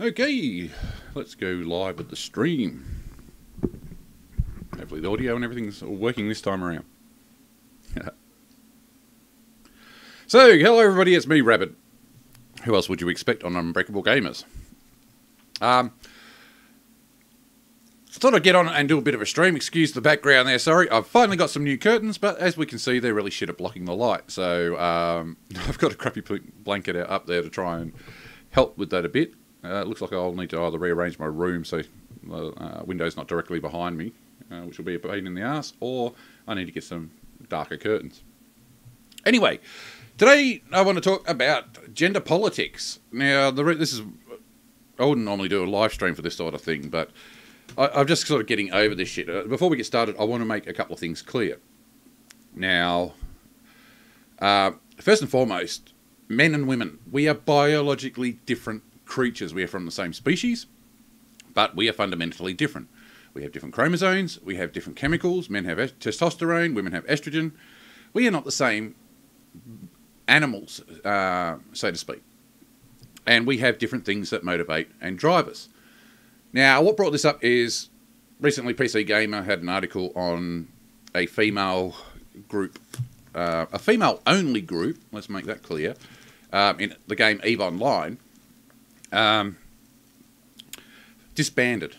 Okay, let's go live with the stream. Hopefully the audio and everything's working this time around. So, hello everybody, it's me, Rabid. Who else would you expect on Unbreakable Gamers? Thought I'd get on and do a bit of a stream. Excuse the background there, sorry. I've finally got some new curtains, but as we can see, they're really shit at blocking the light. So, I've got a crappy blanket up there to try and help with that a bit. It looks like I'll need to either rearrange my room so the window's not directly behind me, which will be a pain in the ass, or I need to get some darker curtains. Anyway, today I want to talk about gender politics. Now, I wouldn't normally do a live stream for this sort of thing, but I'm just sort of getting over this shit. Before we get started, I want to make a couple of things clear. Now, first and foremost, men and women, we are biologically different creatures. We are from the same species, but we are fundamentally different. We have different chromosomes, we have different chemicals. Men have testosterone, women have estrogen. We are not the same animals, so to speak. And we have different things that motivate and drive us. Now, what brought this up is recently PC Gamer had an article on a female group, a female-only group, let's make that clear, in the game EVE Online, disbanded.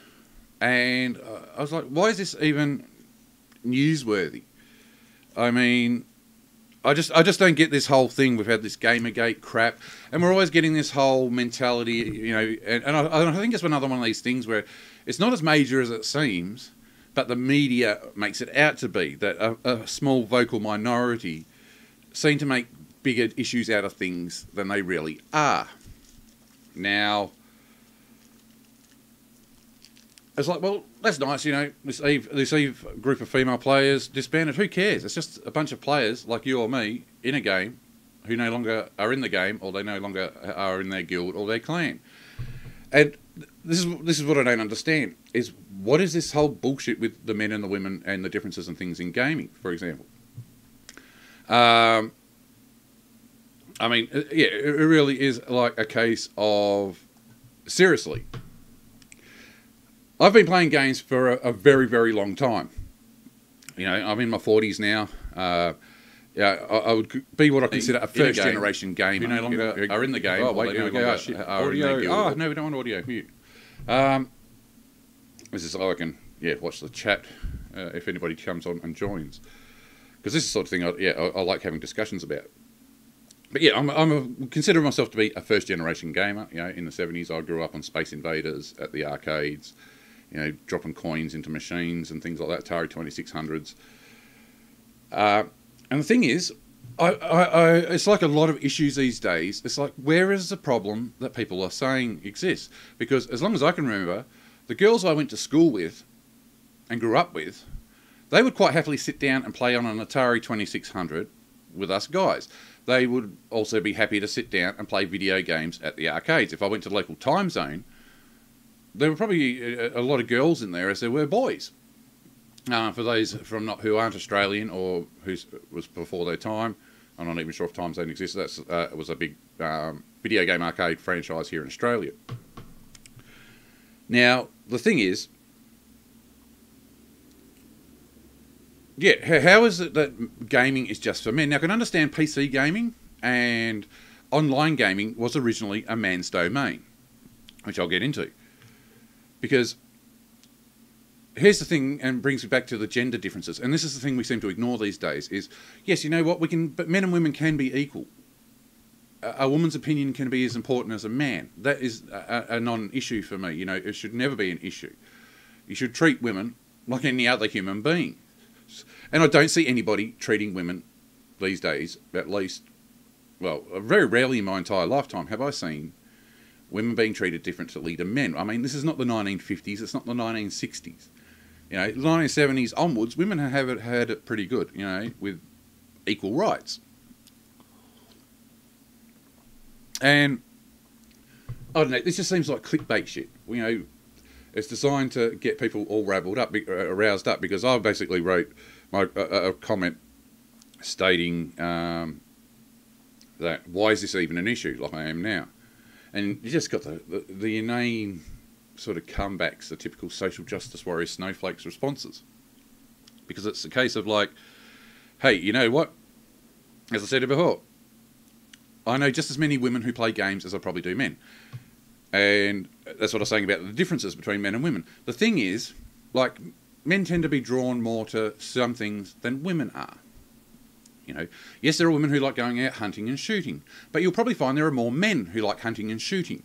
And I was like, why is this even newsworthy? I mean, I just don't get this whole thing. We've had this Gamergate crap, and we're always getting this whole mentality, you know, and I think it's another one of these things where it's not as major as it seems, but the media makes it out to be, that a small vocal minority seem to make bigger issues out of things than they really are. Now, it's like, well, that's nice, you know, this Eve group of female players disbanded. Who cares? It's just a bunch of players like you or me in a game who no longer are in the game, or they no longer are in their guild or their clan. And this is what I don't understand, is what is this whole bullshit with the men and the women and the differences and things in gaming, for example? I mean, yeah, it really is like a case of, seriously, I've been playing games for a very, very long time. You know, I'm in my 40s now. Yeah, I would be what I consider a first-generation gamer. Who no longer are in the game. Oh, wait, here we go. Audio. Oh, no, we don't want audio. Mute. This is so I can, watch the chat if anybody comes on and joins. Because this is the sort of thing I like having discussions about. But yeah, I consider myself to be a first-generation gamer. You know, in the 70s, I grew up on Space Invaders at the arcades. You know, dropping coins into machines and things like that, Atari 2600s. And the thing is, it's like a lot of issues these days. It's like, where is the problem that people are saying exists? Because as long as I can remember, the girls I went to school with and grew up with, they would quite happily sit down and play on an Atari 2600 with us guys. They would also be happy to sit down and play video games at the arcades. If I went to the local time zone, there were probably a lot of girls in there as there were boys. For those who aren't Australian or who was before their time, I'm not even sure if Time Zone existed. It was a big video game arcade franchise here in Australia. Now, the thing is, how is it that gaming is just for men? Now, I can understand PC gaming and online gaming was originally a man's domain, which I'll get into. Because here's the thing, and brings me back to the gender differences, and this is the thing we seem to ignore these days, is, yes, you know what, but men and women can be equal. A woman's opinion can be as important as a man. That is a non-issue for me. You know, it should never be an issue. You should treat women like any other human being. And I don't see anybody treating women these days, at least, well, very rarely in my entire lifetime have I seen women being treated differently to men. I mean, this is not the 1950s, it's not the 1960s. You know, the 1970s onwards, women have had it pretty good, you know, with equal rights. And, I don't know, this just seems like clickbait shit. You know, it's designed to get people all aroused up, because I basically wrote a comment stating that, why is this even an issue like I am now? And you just got the inane sort of comebacks, the typical social justice warrior snowflakes responses. Because it's a case of like, hey, you know what? As I said before, I know just as many women who play games as I probably do men. And that's what I was saying about the differences between men and women. The thing is, like, men tend to be drawn more to some things than women are. You know, yes, there are women who like going out hunting and shooting, but you'll probably find there are more men who like hunting and shooting,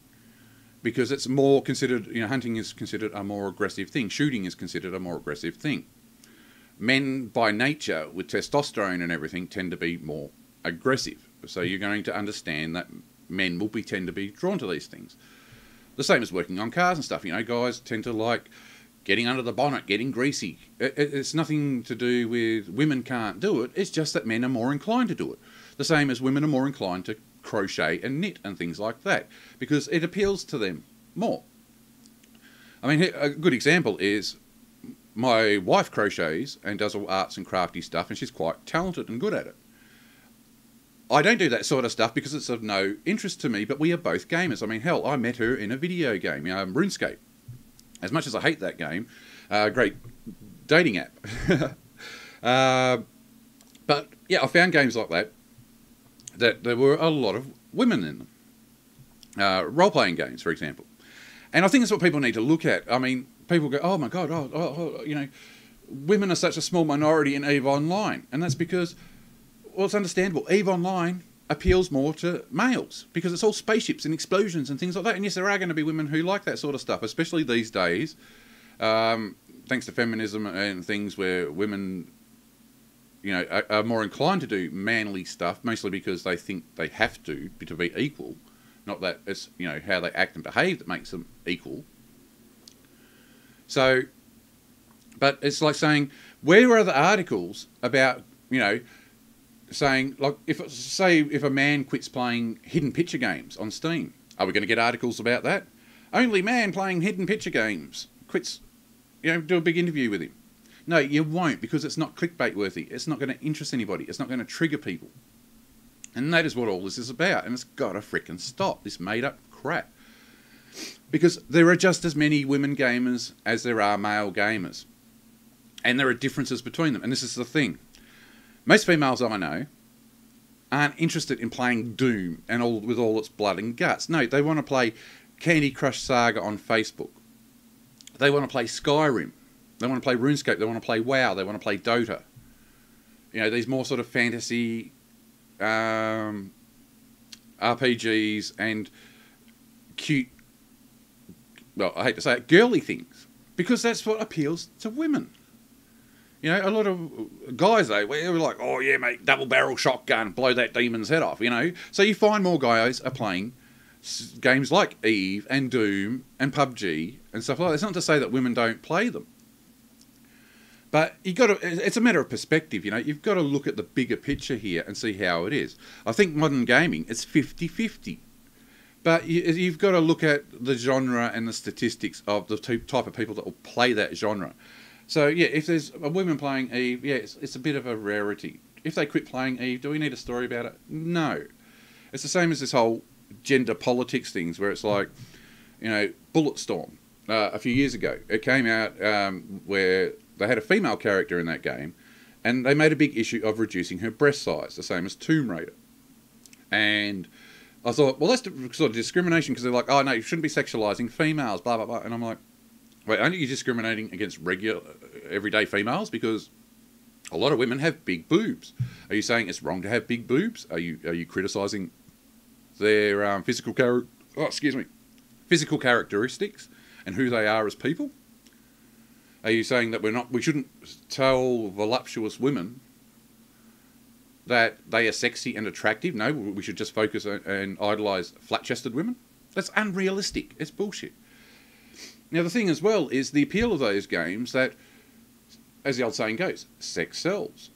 because it's more considered, you know, hunting is considered a more aggressive thing. Shooting is considered a more aggressive thing. Men, by nature, with testosterone and everything, tend to be more aggressive. So you're going to understand that men will tend to be drawn to these things. The same as working on cars and stuff. You know, guys tend to like getting under the bonnet, getting greasy. It's nothing to do with women can't do it. It's just that men are more inclined to do it. The same as women are more inclined to crochet and knit and things like that, because it appeals to them more. I mean, a good example is my wife crochets and does all arts and crafty stuff, and she's quite talented and good at it. I don't do that sort of stuff because it's of no interest to me, but we are both gamers. I mean, hell, I met her in a video game, RuneScape. As much as I hate that game, great dating app. But, yeah, I found games like that there were a lot of women in them. Role-playing games, for example. And I think that's what people need to look at. I mean, people go, oh, my God, you know, women are such a small minority in EVE Online. And that's because, well, it's understandable. EVE Online appeals more to males because it's all spaceships and explosions and things like that. And yes, there are going to be women who like that sort of stuff, especially these days, thanks to feminism and things where women, you know, are more inclined to do manly stuff, mostly because they think they have to be equal, not that it's, you know, how they act and behave that makes them equal. So, but it's like saying, where are the articles about, you know, saying, like, if a man quits playing hidden picture games on Steam, are we going to get articles about that? Only man playing hidden picture games quits, you know, do a big interview with him. No, you won't, because it's not clickbait worthy. It's not going to interest anybody. It's not going to trigger people. And that is what all this is about. And it's got to frickin' stop, this made up crap. Because there are just as many women gamers as there are male gamers. And there are differences between them. And this is the thing. Most females I know aren't interested in playing Doom and with all its blood and guts. No, they want to play Candy Crush Saga on Facebook. They want to play Skyrim. They want to play RuneScape. They want to play WoW. They want to play Dota. You know, these more sort of fantasy RPGs and cute, well, I hate to say it, girly things. Because that's what appeals to women. You know, a lot of guys, though, we're like, oh, yeah, mate, double barrel shotgun, blow that demon's head off, you know. So you find more guys are playing games like EVE and Doom and PUBG and stuff like that. It's not to say that women don't play them. But it's a matter of perspective, you know. You've got to look at the bigger picture here and see how it is. I think modern gaming, it's 50-50. But you've got to look at the genre and the statistics of the type of people that will play that genre. So, yeah, if there's a woman playing EVE, yeah, it's a bit of a rarity. If they quit playing EVE, do we need a story about it? No. It's the same as this whole gender politics things where it's like, you know, Bulletstorm a few years ago. It came out where they had a female character in that game and they made a big issue of reducing her breast size, the same as Tomb Raider. And I thought, well, that's sort of discrimination because they're like, oh, no, you shouldn't be sexualising females, blah, blah, blah. And I'm like, wait, aren't you discriminating against regular, everyday females? Because a lot of women have big boobs. Are you saying it's wrong to have big boobs? Are you criticising their physical characteristics and who they are as people? Are you saying that we shouldn't tell voluptuous women that they are sexy and attractive? No, we should just focus and idolise flat-chested women? That's unrealistic. It's bullshit. Now, the thing as well is the appeal of those games that, as the old saying goes, sex sells.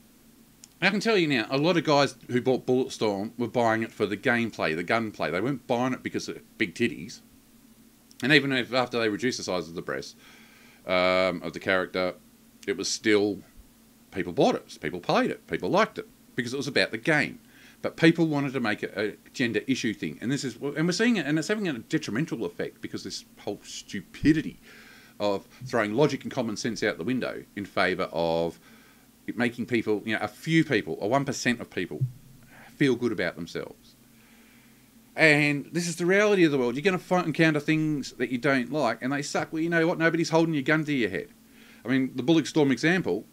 I can tell you now, a lot of guys who bought Bulletstorm were buying it for the gameplay, the gunplay. They weren't buying it because of big titties. And even if after they reduced the size of the breast of the character, it was still, people bought it, people played it, people liked it, because it was about the game. But people wanted to make it a gender issue thing, and we're seeing it, and it's having a detrimental effect because this whole stupidity of throwing logic and common sense out the window in favour of making people, a few people, or 1% of people, feel good about themselves. And this is the reality of the world. You're going to encounter things that you don't like, and they suck. Well, you know what? Nobody's holding your gun to your head. I mean, the Bulletstorm example,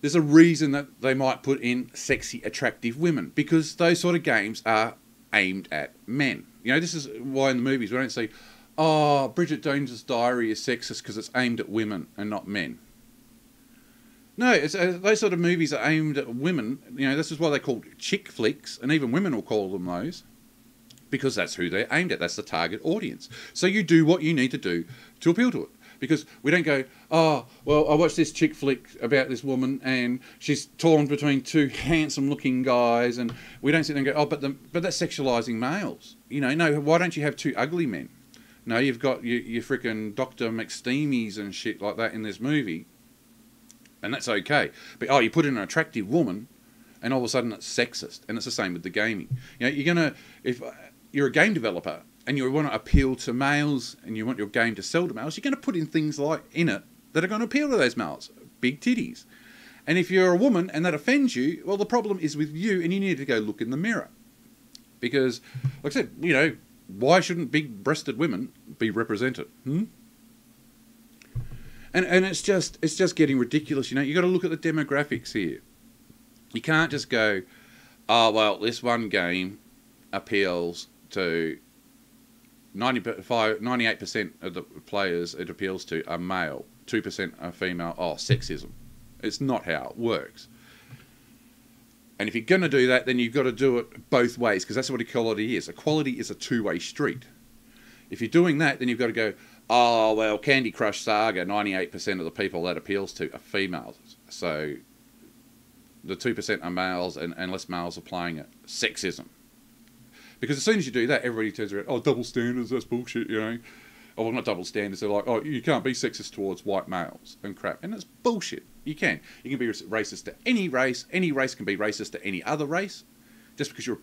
there's a reason that they might put in sexy, attractive women, because those sort of games are aimed at men. This is why in the movies we don't say, oh, Bridget Jones's Diary is sexist because it's aimed at women and not men. No, those sort of movies are aimed at women. This is why they're called chick flicks, and even women will call them those, because that's who they're aimed at. That's the target audience. So you do what you need to do to appeal to it. Because we don't go, oh, well, I watched this chick flick about this woman and she's torn between two handsome-looking guys, and we don't sit there and go, oh, but that's sexualising males. No, why don't you have two ugly men? No, you've got your frickin' Dr. McSteamies and shit like that in this movie, and that's okay. But, you put in an attractive woman, and all of a sudden it's sexist, and it's the same with the gaming. If you're a game developer and you want to appeal to males and you want your game to sell to males, you're going to put in things like in it that are going to appeal to those males. Big titties. And if you're a woman and that offends you, well, the problem is with you, and you need to go look in the mirror. Because, like I said, why shouldn't big-breasted women be represented? And it's just getting ridiculous. You got to look at the demographics here. You can't just go, oh, well, this one game appeals to 98% of the players it appeals to are male, 2% are female. Oh, sexism. It's not how it works. And if you're going to do that, then you've got to do it both ways, because that's what equality is. Equality is a two-way street. If you're doing that, then you've got to go, oh, well, Candy Crush Saga, 98% of the people that appeals to are females. So the 2% are males, and less males are playing it. Sexism. Because as soon as you do that, everybody turns around, oh, double standards, that's bullshit, Oh, well, not double standards. They're like, oh, you can't be sexist towards white males and crap. And it's bullshit. You can. You can be racist to any race. Any race can be racist to any other race. Just because you're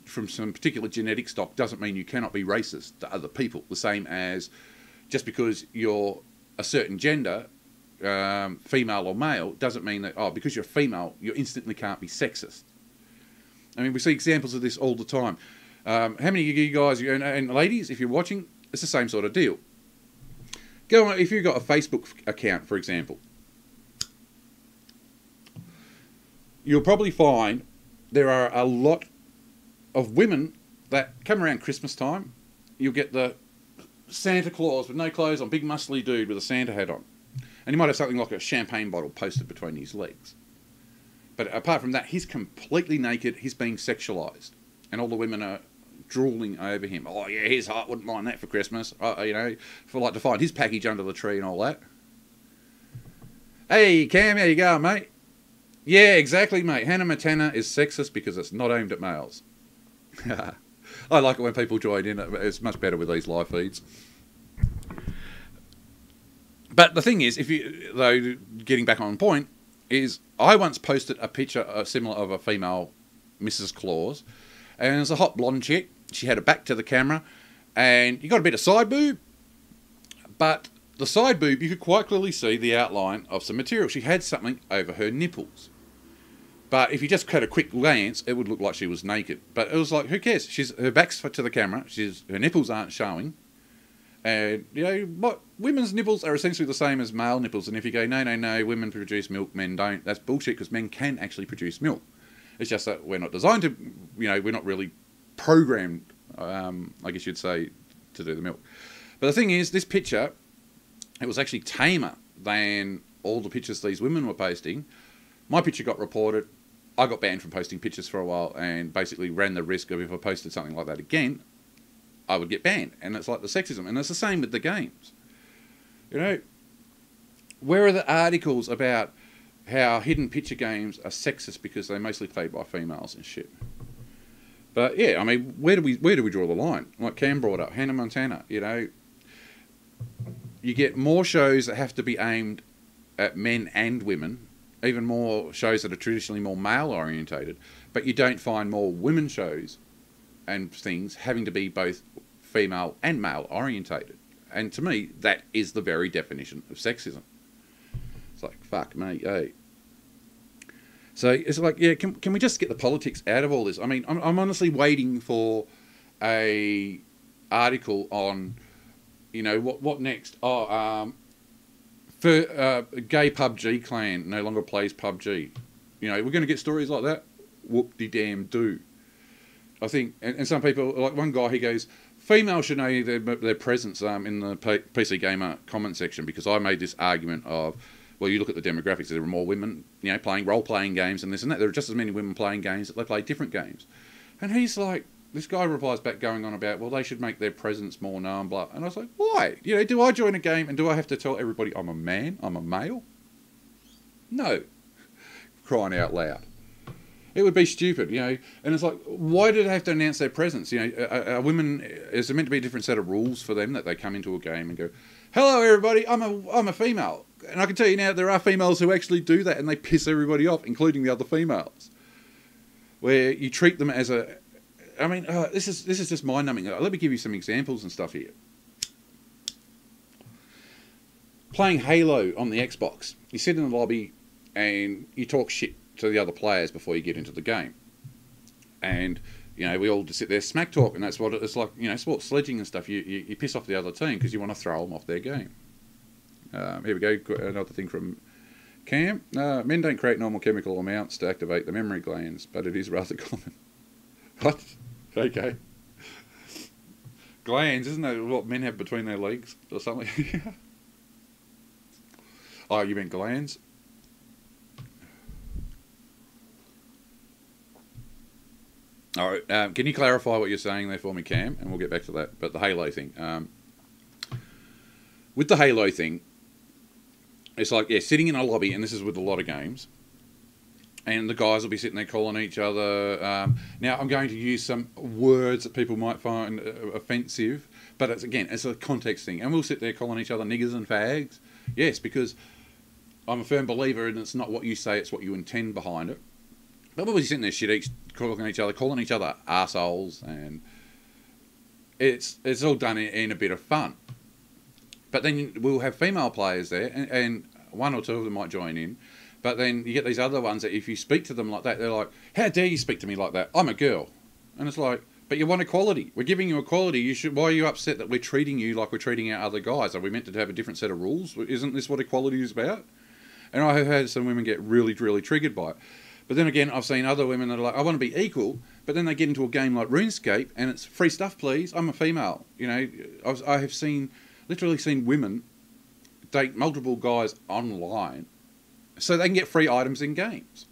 from some particular genetic stock doesn't mean you cannot be racist to other people. The same as just because you're a certain gender, female or male, doesn't mean that, oh, because you're female, you instantly can't be sexist. I mean, we see examples of this all the time. How many of you guys, and ladies, if you're watching, it's the same sort of deal. Go on, if you've got a Facebook account, for example, you'll probably find there are a lot of women that come around Christmas time. You'll get the Santa Claus with no clothes on, big muscly dude with a Santa hat on. And he might have something like a champagne bottle posted between his legs. But apart from that, he's completely naked, he's being sexualised. And all the women are drooling over him. Oh, yeah, he's hot, wouldn't mind that for Christmas. To find his package under the tree and all that. Hey, Cam, how you going, mate? Yeah, exactly, mate. Hannah Montana is sexist because it's not aimed at males. I like it when people join in. It's much better with these live feeds. But the thing is, getting back on point, is I once posted a picture similar of a female Mrs. Claus, and it was a hot blonde chick. She had her back to the camera, and you got a bit of side boob, but the side boob, you could quite clearly see the outline of some material. She had something over her nipples. But if you just had a quick glance, it would look like she was naked. But it was like, who cares? Her back's to the camera. Her nipples aren't showing. And, women's nipples are essentially the same as male nipples. And if you go, no, women produce milk, men don't, that's bullshit, because men can actually produce milk. It's just that we're not designed to, we're not really programmed, I guess you'd say, to do the milk. But the thing is, this picture, it was actually tamer than all the pictures these women were posting. My picture got reported. I got banned from posting pictures for a while, and basically ran the risk of, if I posted something like that again, I would get banned. And it's like the sexism. And it's the same with the games. Where are the articles about how hidden picture games are sexist because they're mostly played by females and shit? But yeah, I mean, where do we draw the line? Like Cam brought up, Hannah Montana, you get more shows that have to be aimed at men and women, even more shows that are traditionally more male orientated, but you don't find more women shows and things having to be both female and male orientated. And to me, that is the very definition of sexism. It's like, fuck me, hey. So it's like, yeah, can we just get the politics out of all this? I mean, I'm honestly waiting for a article on, you know, what next? Oh, for gay PUBG clan no longer plays PUBG. You know, we're going to get stories like that. Whoop-de-damn-do. I think, and some people, like one guy, he goes, females should know their presence in the PC Gamer comment section, because I made this argument of, well, you look at the demographics, there are more women, you know, playing role-playing games and this and that. There are just as many women playing games that they play different games. And he's like, this guy replies back going on about, well, they should make their presence more known, blah. And I was like, why? You know, do I join a game and do I have to tell everybody I'm a man, I'm a male? No. Crying out loud. It would be stupid, you know. And it's like, why do they have to announce their presence? You know, women, is there meant to be a different set of rules for them that they come into a game and go, hello, everybody, I'm a female. And I can tell you now, there are females who actually do that, and they piss everybody off, including the other females. Where you treat them as a... I mean, this is just mind-numbing. Let me give you some examples and stuff here. Playing Halo on the Xbox. You sit in the lobby, and you talk shit to the other players before you get into the game. And, you know, we all just sit there smack talk, and that's what it's like, you know, sports sledging and stuff. You piss off the other team because you want to throw them off their game. Here we go, another thing from Cam. Men don't create normal chemical amounts to activate the memory glands, but it is rather common. What? Okay. Glands, isn't that what men have between their legs or something? Oh, you meant glands? All right, can you clarify what you're saying there for me, Cam? And we'll get back to that. But the Halo thing. With the Halo thing, it's like, yeah, sitting in a lobby, and this is with a lot of games, and the guys will be sitting there calling each other. Now, I'm going to use some words that people might find offensive, but it's a context thing. And we'll sit there calling each other niggers and fags. Yes, because I'm a firm believer in it's not what you say, it's what you intend behind it. But we'll be sitting there calling each other arseholes, and it's all done in a bit of fun. But then we'll have female players there, and one or two of them might join in. But then you get these other ones that if you speak to them like that, they're like, how dare you speak to me like that? I'm a girl. And it's like, but you want equality. We're giving you equality. Why are you upset that we're treating you like we're treating our other guys? Are we meant to have a different set of rules? Isn't this what equality is about? And I have had some women get really, really triggered by it. But then again, I've seen other women that are like, I want to be equal, but then they get into a game like RuneScape, and it's free stuff, please. I'm a female. You know, I have literally seen women date multiple guys online so they can get free items in games.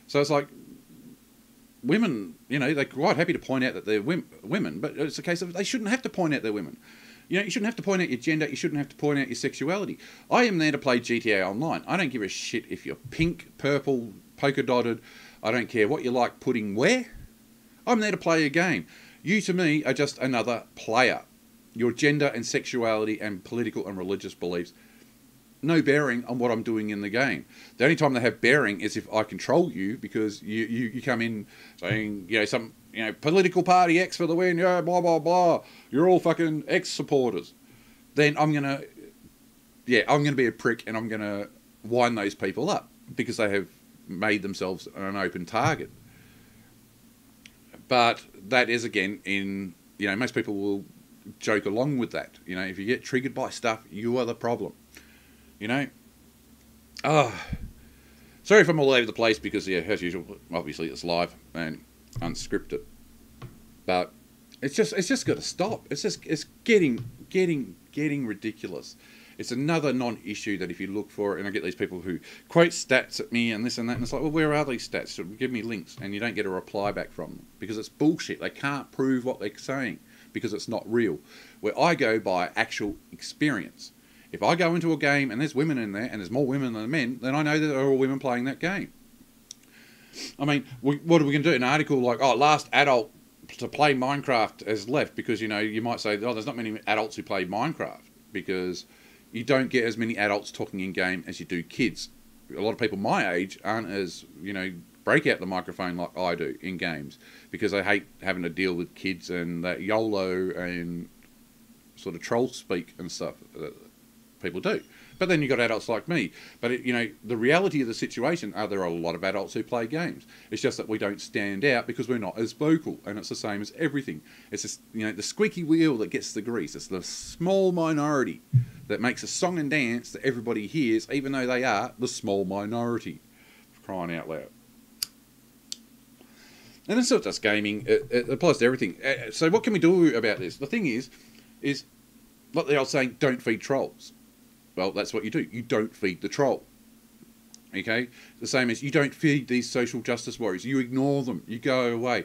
So it's like, women, you know, they're quite happy to point out that they're women, but it's a case of they shouldn't have to point out they're women. You know, you shouldn't have to point out your gender, you shouldn't have to point out your sexuality. I am there to play GTA Online. I don't give a shit if you're pink, purple, polka dotted. I don't care what you like putting where. I'm there to play a game. You, to me, are just another player. Your gender and sexuality and political and religious beliefs, no bearing on what I'm doing in the game. The only time they have bearing is if I control you, because you come in saying, you know, some, you know, political party X for the win, yeah, blah, blah, blah. You're all fucking X supporters. Then I'm going to be a prick, and I'm going to wind those people up because they have made themselves an open target. But that is, again, you know, most people will joke along with that. You know, if you get triggered by stuff, you are the problem. You know? Sorry if I'm all over the place because, yeah, as usual, obviously it's live and unscripted. But it's just got to stop. It's getting ridiculous. It's another non-issue that if you look for it, and I get these people who quote stats at me and this and that, and it's like, well, where are these stats? So give me links, and you don't get a reply back from them because it's bullshit. They can't prove what they're saying because it's not real. Where I go by actual experience. If I go into a game and there's women in there, and there's more women than men, then I know that there are all women playing that game. I mean, what are we going to do? An article like, oh, last adult to play Minecraft has left because, you know, you might say, oh, there's not many adults who play Minecraft because you don't get as many adults talking in game as you do kids. a lot of people my age aren't as, break out the microphone like I do in games, because I hate having to deal with kids and that YOLO and sort of troll speak and stuff that people do. But then you've got adults like me. But, the reality of the situation are there are a lot of adults who play games. It's just that we don't stand out because we're not as vocal. And it's the same as everything. It's just, the squeaky wheel that gets the grease. It's the small minority that makes a song and dance that everybody hears, even though they are the small minority. Crying out loud. And it's not just gaming. It applies to everything. So what can we do about this? The thing is like the old saying, don't feed trolls. Well, that's what you do. You don't feed the troll. Okay? The same as you don't feed these social justice warriors. You ignore them. You go away.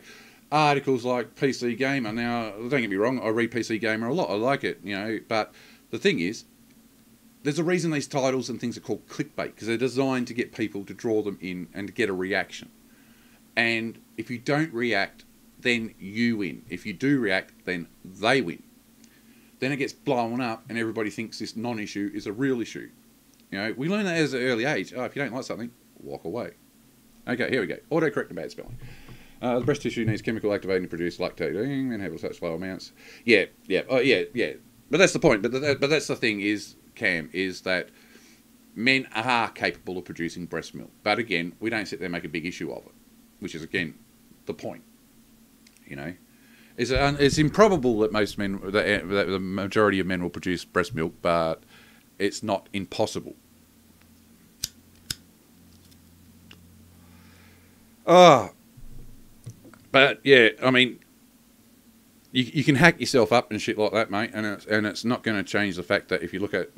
Articles like PC Gamer. Now, don't get me wrong, I read PC Gamer a lot. I like it, But the thing is, there's a reason these titles and things are called clickbait, because they're designed to get people to draw them in and to get a reaction. And if you don't react, then you win. If you do react, then they win. Then it gets blown up and everybody thinks this non-issue is a real issue. We learn that as an early age. Oh, if you don't like something, walk away. Okay, here we go. Autocorrect and bad spelling. The breast tissue needs chemical activating to produce lactate and have such low amounts. Yeah. But that's the point. But that's the thing is, Cam, is that men are capable of producing breast milk. But again, we don't sit there and make a big issue of it, which is, again, the point. It's improbable that most men, that the majority of men will produce breast milk, but it's not impossible. But yeah, I mean, you can hack yourself up and shit like that, mate, and it's not going to change the fact that if you look at,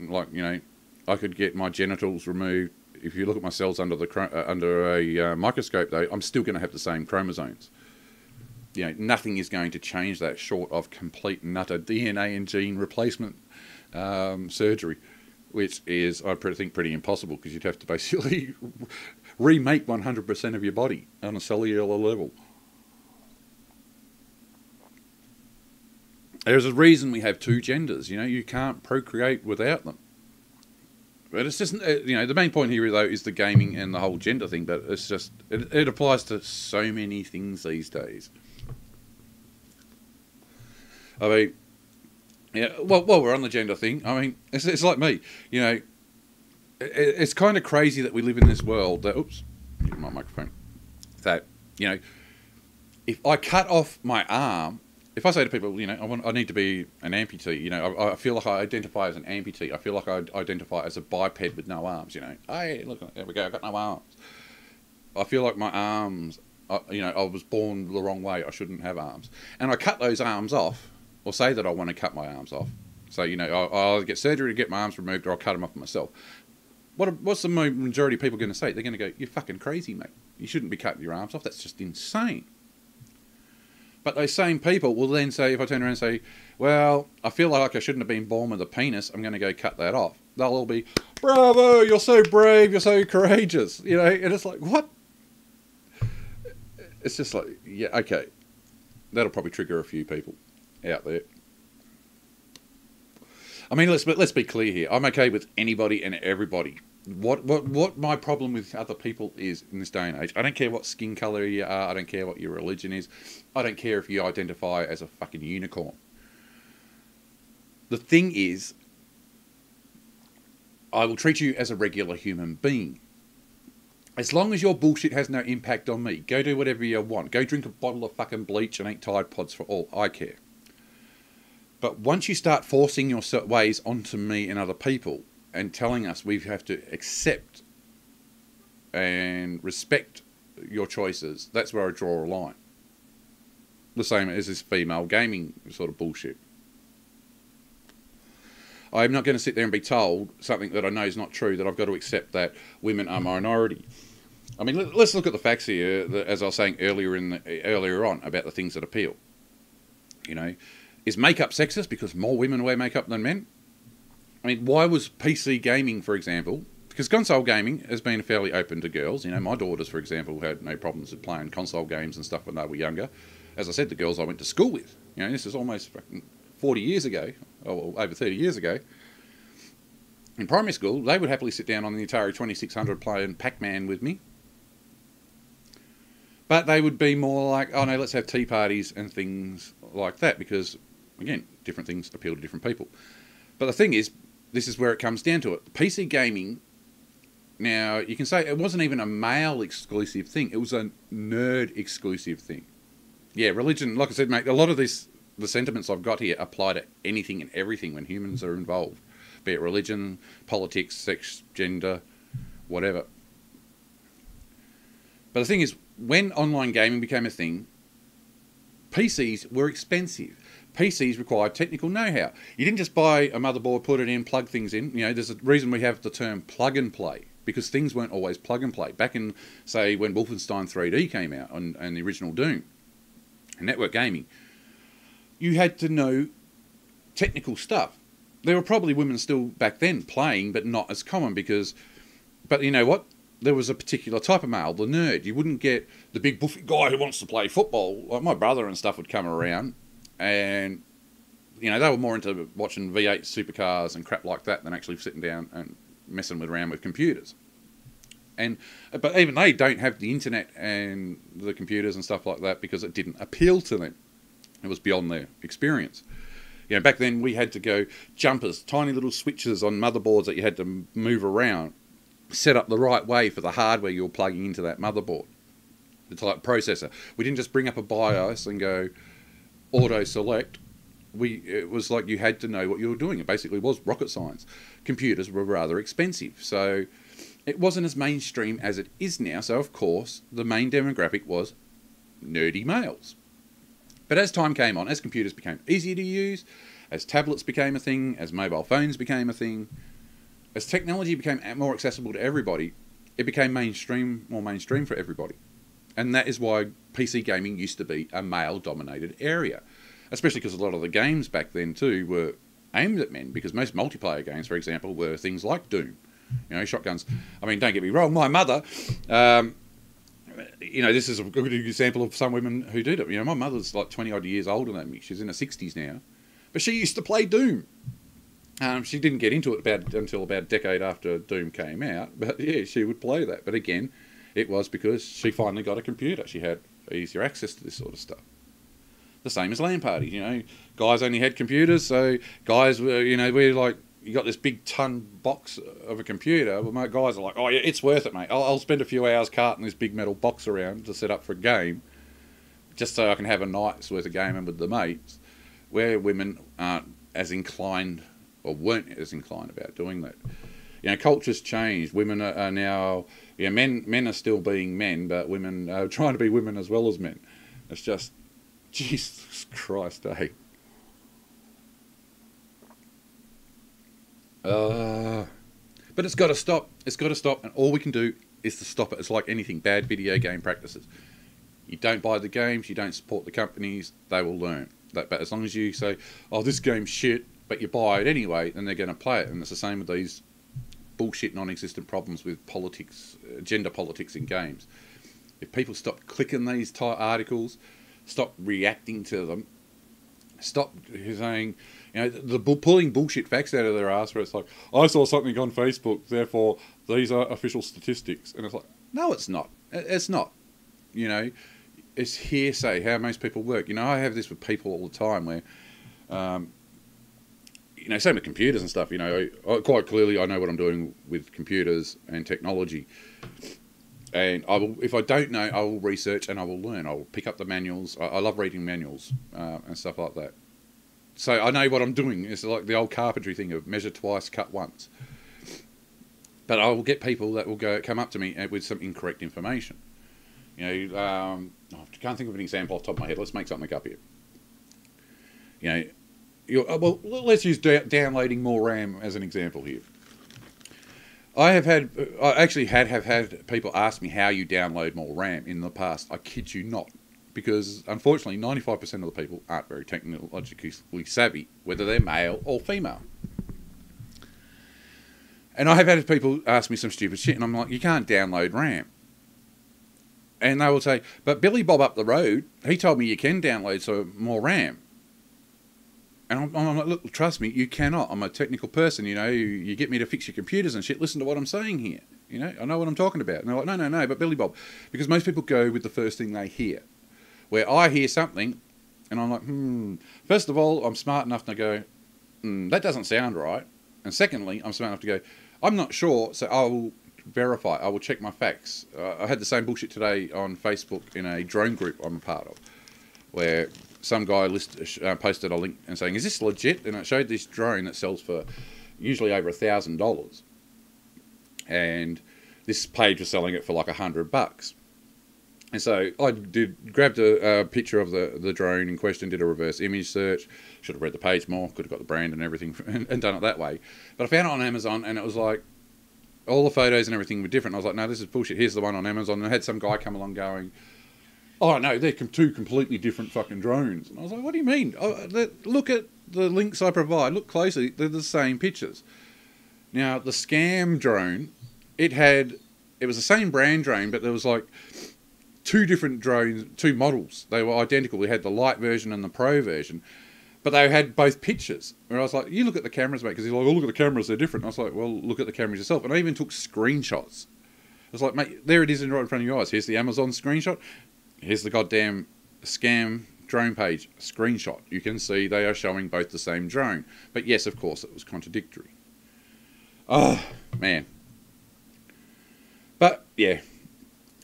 I could get my genitals removed. If you look at my cells under a microscope, though, I'm still going to have the same chromosomes. Nothing is going to change that short of complete and utter DNA and gene replacement surgery, which is, I think, pretty impossible, because you'd have to basically remake 100% of your body on a cellular level. There's a reason we have two genders. You can't procreate without them. But it's just, the main point here, though, is the gaming and the whole gender thing. But it's just, it applies to so many things these days. I mean, yeah. Well, while we're on the gender thing, I mean, it's like me. It's kind of crazy that we live in this world that, oops, my microphone. That, if I cut off my arm, if I say to people, I need to be an amputee, I feel like I identify as an amputee. I feel like I identify as a biped with no arms, Hey, look, there we go, I've got no arms. I feel like my arms, I was born the wrong way. I shouldn't have arms. And I cut those arms off, or say that I want to cut my arms off. So, I'll either get surgery to get my arms removed, or I'll cut them off myself. What's the majority of people going to say? They're going to go, you're fucking crazy, mate. You shouldn't be cutting your arms off. That's just insane. But those same people will then say, if I turn around and say, well, I feel like I shouldn't have been born with a penis, I'm going to go cut that off. They'll all be, bravo, you're so brave, you're so courageous. And it's like, what? It's just like, yeah, okay. That'll probably trigger a few people out there. I mean, let's be clear here. I'm okay with anybody and everybody. What my problem with other people is in this day and age, I don't care what skin colour you are, I don't care what your religion is, I don't care if you identify as a fucking unicorn. The thing is, I will treat you as a regular human being. As long as your bullshit has no impact on me, go do whatever you want. Go drink a bottle of fucking bleach and eat Tide Pods for all I care. But once you start forcing your ways onto me and other people, and telling us we have to accept and respect your choices, that's where I draw a line. The same as this female gaming sort of bullshit. I'm not going to sit there and be told something that I know is not true, that I've got to accept that women are minority. I mean, let's look at the facts here, as I was saying earlier on about the things that appeal. Is makeup sexist because more women wear makeup than men? I mean, why was PC gaming, for example, because console gaming has been fairly open to girls. My daughters, for example, had no problems with playing console games and stuff when they were younger. As I said, the girls I went to school with. This is almost 40 years ago, or over 30 years ago. In primary school, they would happily sit down on the Atari 2600 playing Pac-Man with me. But they would be more like, oh no, let's have tea parties and things like that, because, again, different things appeal to different people. But the thing is, this is where it comes down to it. PC gaming, now, you can say it wasn't even a male exclusive thing. It was a nerd exclusive thing. Yeah, religion, like I said, mate, a lot of this, the sentiments I've got here apply to anything and everything when humans are involved. Be it religion, politics, sex, gender, whatever. But the thing is, when online gaming became a thing, PCs were expensive. PCs required technical know-how. You didn't just buy a motherboard, put it in, plug things in. You know, there's a reason we have the term plug and play, because things weren't always plug and play. Back in, say, when Wolfenstein 3D came out and the original Doom and network gaming, you had to know technical stuff. There were probably women still back then playing, but not as common because... But you know what? There was a particular type of male, the nerd. You wouldn't get the big buffy guy who wants to play football. Like my brother and stuff would come around, and you know they were more into watching V8 supercars and crap like that than actually sitting down and messing around with computers. But even they don't have the internet and the computers and stuff like that because it didn't appeal to them. It was beyond their experience. You know, back then we had to go jumpers, tiny little switches on motherboards that you had to move around, set up the right way for the hardware you were plugging into that motherboard, the type processor. We didn't just bring up a BIOS and go auto select. It was like you had to know what you were doing. It basically was rocket science. Computers were rather expensive, so it wasn't as mainstream as it is now. So of course the main demographic was nerdy males. But as time came on, as computers became easier to use, as tablets became a thing, as mobile phones became a thing, as technology became more accessible to everybody, it became more mainstream for everybody. And that is why PC gaming used to be a male-dominated area. Especially because a lot of the games back then too were aimed at men, because most multiplayer games, for example, were things like Doom. You know, shotguns. I mean, don't get me wrong, my mother... you know, this is a good example of some women who did it. You know, my mother's like 20-odd years older than me. She's in her 60s now. But she used to play Doom. She didn't get into it until about a decade after Doom came out. But yeah, she would play that. But again, it was because she finally got a computer. She had easier access to this sort of stuff. The same as LAN parties, you know. Guys only had computers, so guys were, you know, we're like, you got this big ton box of a computer. Well, my guys are like, oh yeah, it's worth it, mate. I'll spend a few hours carting this big metal box around to set up for a game, just so I can have a night's worth of gaming with the mates. Where women aren't as inclined, or weren't as inclined about doing that. You know, culture's changed. Women are now, yeah, men are still being men, but women are trying to be women as well as men. It's just, Jesus Christ, eh? But it's got to stop. It's got to stop, and all we can do is to stop it. It's like anything, bad video game practices. You don't buy the games, you don't support the companies, they will learn. But as long as you say, oh, this game's shit, but you buy it anyway, then they're going to play it. And it's the same with these bullshit, non-existent problems with politics, gender politics in games. If people stop clicking these articles, stop reacting to them, stop saying, you know, pulling bullshit facts out of their ass where it's like, I saw something on Facebook, therefore these are official statistics. And it's like, no, it's not. It's not. You know, it's hearsay, how most people work. You know, I have this with people all the time where, you know, same with computers and stuff, you know, quite clearly I know what I'm doing with computers and technology. And I will, if I don't know, I will research and I will learn. I will pick up the manuals. I love reading manuals and stuff like that. So I know what I'm doing. It's like the old carpentry thing of measure twice, cut once. But I will get people that will come up to me with some incorrect information. You know, I can't think of an example off the top of my head. Let's make something up here. You know, well, let's use downloading more RAM as an example here. I actually have had people ask me how you download more RAM in the past. I kid you not. Because, unfortunately, 95% of the people aren't very technologically savvy, whether they're male or female. And I have had people ask me some stupid shit, and I'm like, you can't download RAM. And they will say, but Billy Bob up the road, he told me you can download some more RAM. And I'm like, look, trust me, you cannot. I'm a technical person, you know. You get me to fix your computers and shit. Listen to what I'm saying here. You know, I know what I'm talking about. And they're like, no, but Billy Bob. Because most people go with the first thing they hear. Where I hear something, and I'm like, First of all, I'm smart enough to go, that doesn't sound right. And secondly, I'm smart enough to go, I'm not sure, so I will verify. I will check my facts. I had the same bullshit today on Facebook in a drone group I'm a part of, where some guy posted a link and saying, is this legit? And it showed this drone that sells for usually over $1,000. And this page was selling it for like $100. And so I grabbed a picture of the drone in question, did a reverse image search, should have read the page more, could have got the brand and everything and done it that way. But I found it on Amazon, and it was like, all the photos and everything were different. I was like, no, this is bullshit. Here's the one on Amazon. And I had some guy come along going, oh, no, they're two completely different fucking drones. And I was like, what do you mean? Look at the links I provide. Look closely. They're the same pictures. Now, the scam drone, it was the same brand drone, but there was like two different drones, two models. They were identical. We had the light version and the pro version, but they had both pictures. And I was like, you look at the cameras, mate, because he's like, oh, look at the cameras, they're different. And I was like, well, look at the cameras yourself. And I even took screenshots. I was like, mate, there it is right in front of your eyes. Here's the Amazon screenshot. Here's the goddamn scam drone page screenshot. You can see they are showing both the same drone. But yes, of course, it was contradictory. Oh, man. But, yeah.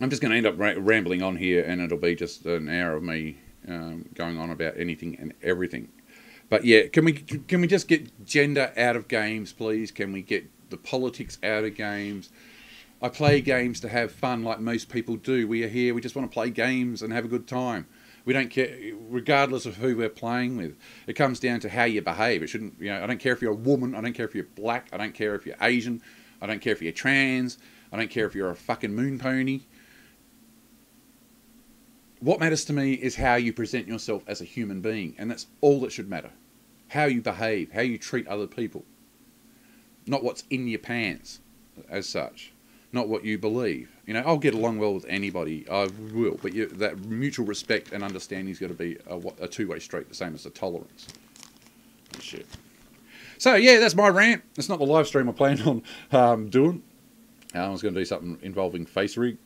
I'm just going to end up rambling on here, and it'll be just an hour of me going on about anything and everything. But, yeah, can we just get gender out of games, please? Can we get the politics out of games? I play games to have fun like most people do. We are here, we just want to play games and have a good time. We don't care, regardless of who we're playing with. It comes down to how you behave. It shouldn't, you know, I don't care if you're a woman, I don't care if you're black, I don't care if you're Asian, I don't care if you're trans, I don't care if you're a fucking moon pony. What matters to me is how you present yourself as a human being, and that's all that should matter. How you behave, how you treat other people. Not what's in your pants, as such. Not what you believe. You know, I'll get along well with anybody, I will, but that mutual respect and understanding's got to be a two-way street, the same as the tolerance. And shit. So, yeah, that's my rant. It's not the live stream I planned on doing. I was going to do something involving face rig.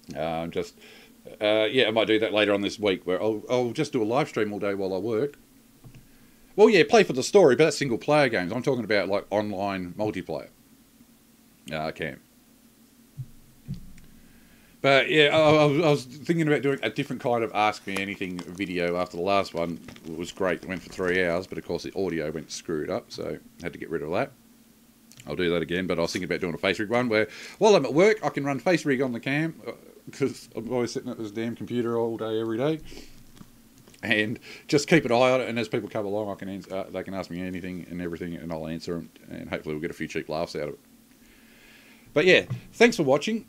Yeah, I might do that later on this week, where I'll just do a live stream all day while I work. Well, yeah, play for the story, but that's single-player games. I'm talking about, like, online multiplayer. Cam. But, yeah, I was thinking about doing a different kind of Ask Me Anything video after the last one. It was great. It went for 3 hours, but, of course, the audio went screwed up, so I had to get rid of that. I'll do that again, but I was thinking about doing a face rig one where, while I'm at work, I can run face rig on the cam, because I'm always sitting at this damn computer all day, every day, and just keep an eye on it, and as people come along, they can ask me anything and everything, and I'll answer them, and hopefully we'll get a few cheap laughs out of it. But yeah, thanks for watching.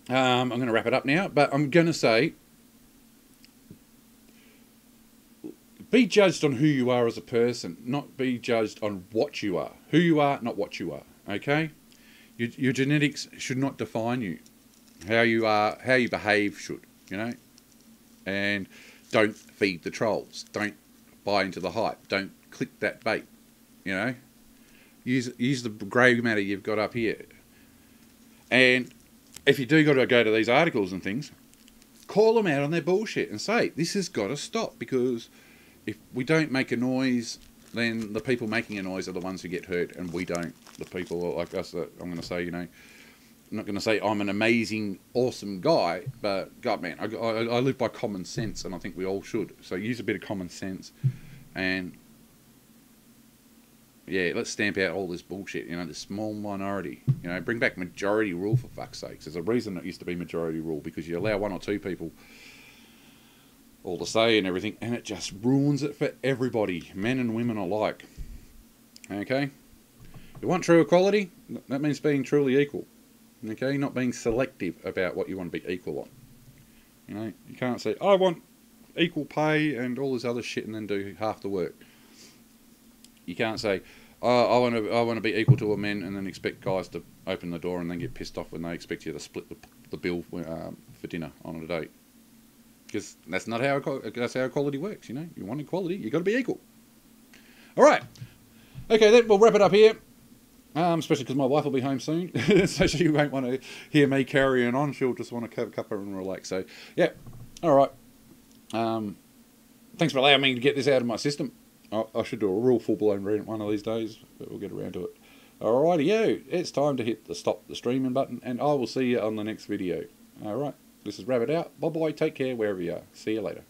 I'm going to wrap it up now, but I'm going to say, be judged on who you are as a person, not be judged on what you are. Who you are, not what you are, okay? Your genetics should not define you. How you are, how you behave should, you know? And don't feed the trolls. Don't buy into the hype. Don't click that bait, you know? Use the grey matter you've got up here. And if you do got to go to these articles and things, call them out on their bullshit and say, this has got to stop, because if we don't make a noise, then the people making a noise are the ones who get hurt, and we don't. The people like us that I'm going to say, you know, I'm not going to say I'm an amazing, awesome guy, but God, man, I live by common sense, and I think we all should. So use a bit of common sense, and yeah, let's stamp out all this bullshit, you know, this small minority. You know, bring back majority rule, for fuck's sakes. There's a reason it used to be majority rule, because you allow one or two people all to say and everything, and it just ruins it for everybody, men and women alike. Okay? You want true equality? That means being truly equal. Okay? Not being selective about what you want to be equal on. You know, you can't say, I want equal pay and all this other shit and then do half the work. You can't say, I want to be equal to all men and then expect guys to open the door and then get pissed off when they expect you to split the bill for dinner on a date. Because that's not how equality works, you know. You want equality, you've got to be equal. All right. Okay, then we'll wrap it up here. Especially because my wife will be home soon, so she won't want to hear me carrying on. She'll just want to have a cuppa and relax. So, yeah. All right. Thanks for allowing me to get this out of my system. I should do a real full-blown rant one of these days, but we'll get around to it. Alrighty-yo, it's time to hit the stop the streaming button, and I will see you on the next video. Alright, this is Rabid out. Bye-bye, take care wherever you are. See you later.